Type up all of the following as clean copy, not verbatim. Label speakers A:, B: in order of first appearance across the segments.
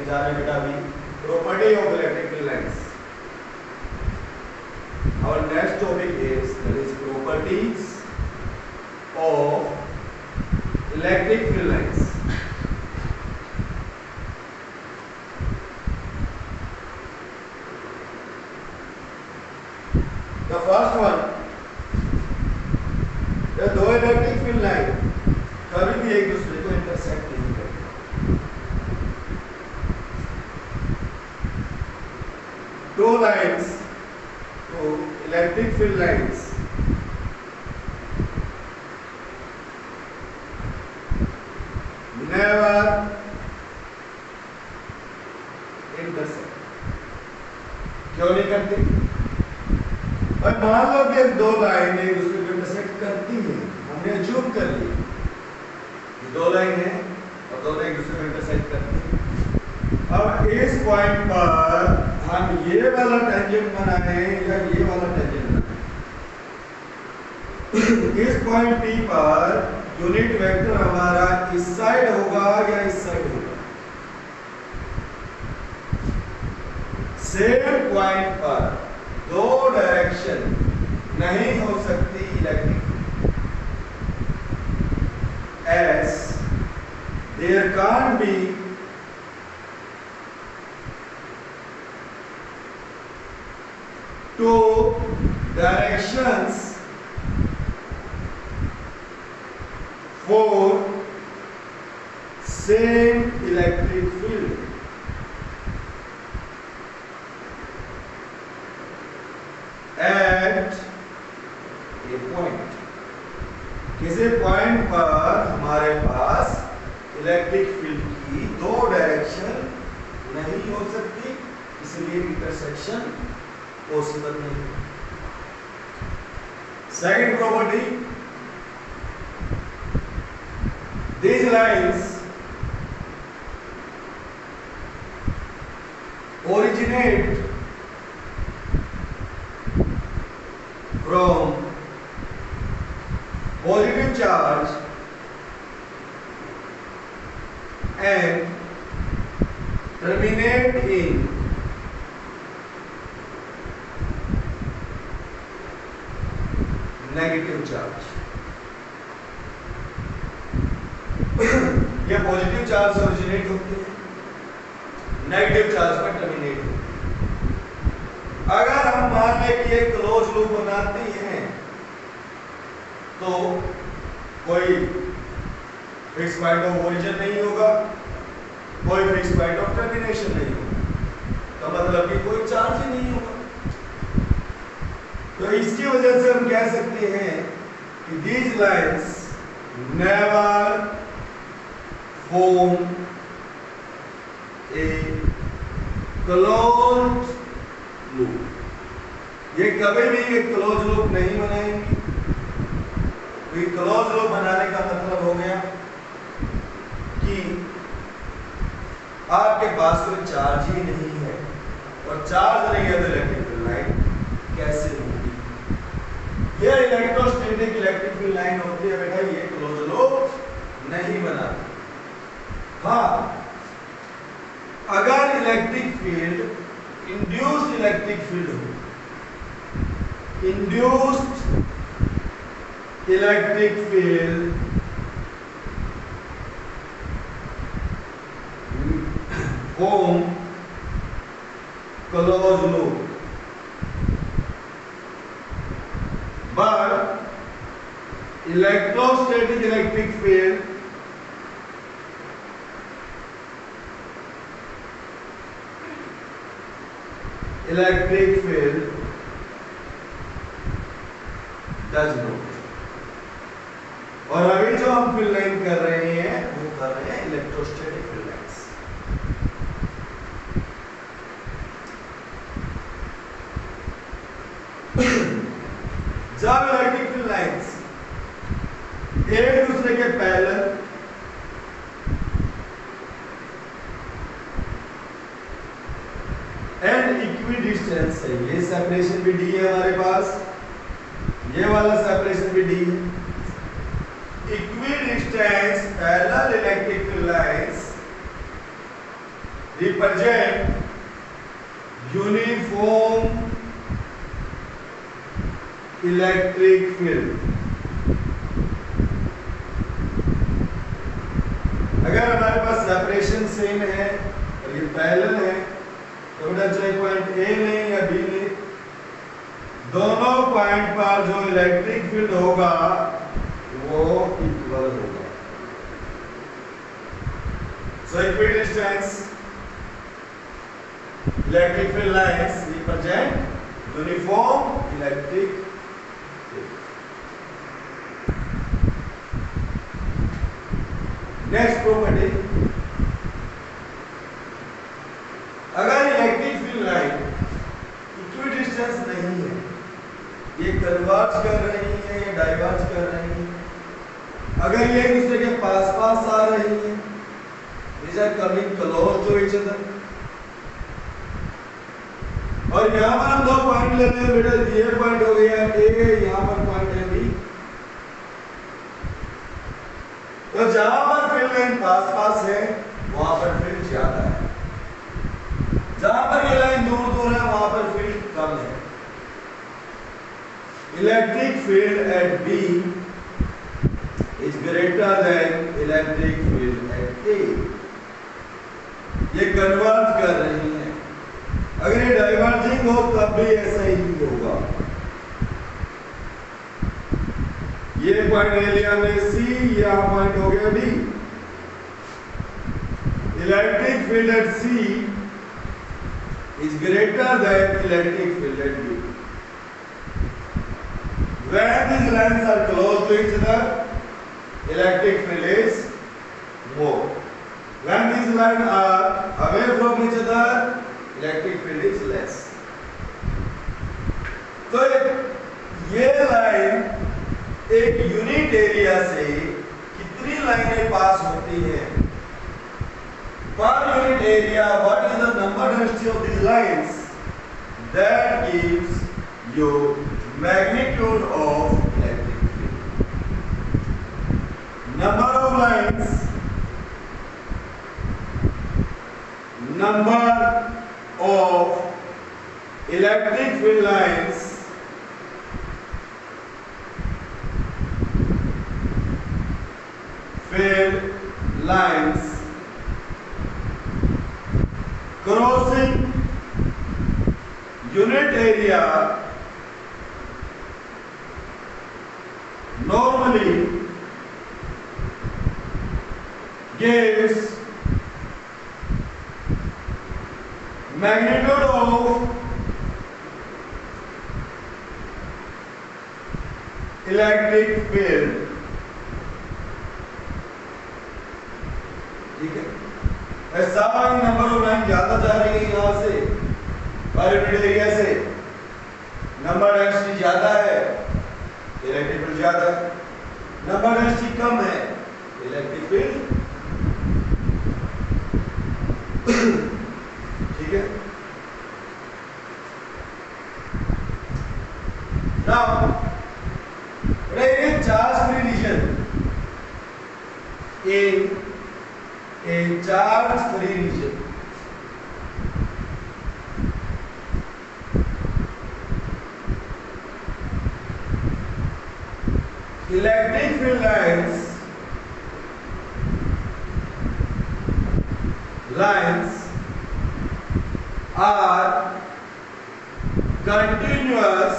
A: जा रहे बेटा अभी property of electric field lines. Our next topic is that is properties of electric field lines. The first one, the दो electric field line कभी भी एक दूसरे को इंटरसेक्ट नहीं करते. Two lines, two electric field lines never intersect. क्यों नहीं करती? और मान लो कि दो लाइन एक दूसरे को इंटरसेक्ट करती है, हमने अज्यूम कर लिया ये दो लाइन है और दोनों एक दूसरे को इंटरसेक्ट करती है. अब इस पॉइंट पर हम ये वाला टेंजेंट बनाए या ये वाला टेंजेंट बनाए. इस point P per unit vector हमारा इस साइड होगा या इस साइड होगा. सेम पॉइंट पर दो डायरेक्शन नहीं हो सकती electric, as there can't be two directions for same electric field. At a point, किसी पॉइंट पर हमारे पास इलेक्ट्रिक फील्ड की दो डायरेक्शन नहीं हो सकती, इसलिए इंटरसेक्शन पॉसिबल नहीं. Second property, these lines originate from positive charge and terminate in negative charge. ये पॉजिटिव चार्ज से ओरिजिनेट होते हैं, नेगेटिव चार्ज पर टर्मिनेट होते हैं. अगर हम मान लें कि एक क्लोज लूप बनाती हैं तो कोई फिक्स पॉइंट ऑफ ओरिजिन नहीं होगा, कोई फिक्स पॉइंट ऑफ टर्मिनेशन नहीं होगा, तो मतलब कि कोई चार्ज ही नहीं होगा. तो इसकी वजह से हम कह सकते हैं कि these lines never form a closed loop. ये कभी भी एक क्लोज लूप नहीं बनाएंगे. क्लोज लूप बनाने का मतलब हो गया कि आपके पास कोई चार्ज ही नहीं है, और चार्ज नहीं है तो इलेक्ट्रिक फील्ड लाइन कैसे होगी? ये इलेक्ट्रोस्टैटिक इलेक्ट्रिक फील्ड लाइन होती है बेटा, ये क्लोज लूप नहीं बनाती. हाँ, अगर electric field induced electric field हो, induced electric field form closed loop, but electrostatic electric field does not. और अभी जो हम फील्ड लाइन कर रहे हैं वो कर रहे हैं इलेक्ट्रोस्टैटिक फील्ड लाइंस. जब इलेक्ट्रिक फील्ड लाइंस एक दूसरे के पैरेलल एंड इक्वी डिस्टेंस है, ये सेपरेशन भी डी है हमारे पास, ये वाला सेपरेशन भी डी है. Equi distance parallel electric field lines represent uniform electric field। अगर हमारे पास सेपरेशन सेम है और ये पैरेलल है तो बेटा चाहे पॉइंट ए लें या बी लें, दोनों पॉइंट पर जो इलेक्ट्रिक फील्ड होगा वो इक्वल होगा। So equidistance electric field lines represent uniform electric field। Next property, अगर इलेक्ट्रिक फील्ड लाइन इक्विडिस्टेंस नहीं है, ये कन्वर्ज कर रही है या डाइवर्ज कर रही है, अगर ये एक दूसरे के पास पास आ रही है, these are coming close to each other, और यहाँ पर हम दो पॉइंट ले रहे हैं बेटा, ये पॉइंट हो गया ए, यहाँ पर पॉइंट है बी, तो जहां पर फील्ड लाइन पास पास है वहां पर फील्ड ज्यादा है, जहां पर ये लाइन दूर दूर है वहां पर फील्ड कम है। Electric field at B is greater than electric field at A. ये कन्वर्ज कर रही है, अगर ये डाइवर्जिंग हो तब भी ऐसा ही होगा। ये पॉइंट ले लिया हमने सी, यह पॉइंट हो गया D. Electric field at C is greater than electric field at B. When these lines are close to each other, electric field is more. When these lines are away from each other, electric field is less. तो ये line एक unit area से कितनी लाइनें पास होती हैं? Per unit area, what is the number density of these lines? That gives you magnitude of electric field. Number of lines, number of electric field lines crossing unit area normally gives magnitude of electric field। ठीक है, ऐसा number of line ज्यादा जा रही है यहां से per unit area से, नंबर डेंसिटी ज्यादा है, इलेक्ट्रिक फील्ड ज्यादा है, नंबर डेंसिटी कम है, इलेक्ट्रिक फील्ड ठीक है। नाउ ये charge free region, a charge free region, electric field lines are continuous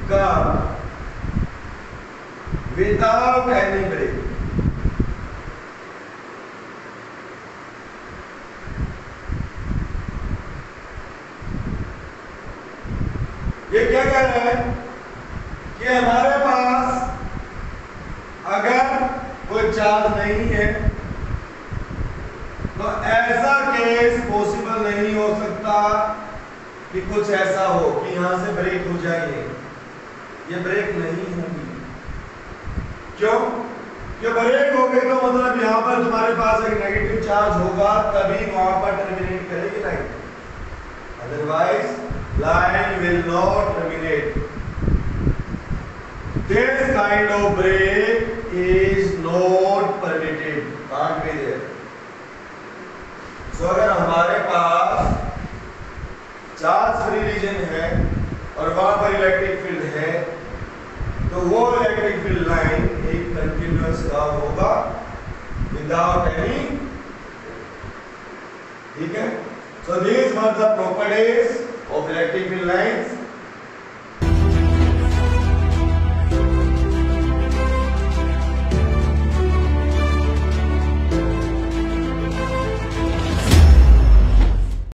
A: curve without any break। ये क्या कह रहा है कि हमारे पास अगर कोई चार्ज नहीं है तो ऐसा केस पॉसिबल नहीं हो सकता कि कुछ ऐसा हो कि यहां से ब्रेक हो जाए, ये ब्रेक नहीं होगी। क्यों? कि ब्रेक हो गई तो मतलब यहां पर तुम्हारे पास एक नेगेटिव चार्ज होगा तभी वहां पर टर्मिनेट करेगी line, otherwise line will not terminate। This kind of break is not permitted, can't be there। सो अगर हमारे पास चार्ज फ्री रीजन है और वहां पर इलेक्ट्रिक फील्ड है, तो वो इलेक्ट्रिक फील्ड लाइन एक कंटिन्यूअस कर्व होगा विदाउट एनी, ठीक है। So these were the properties of electric field lines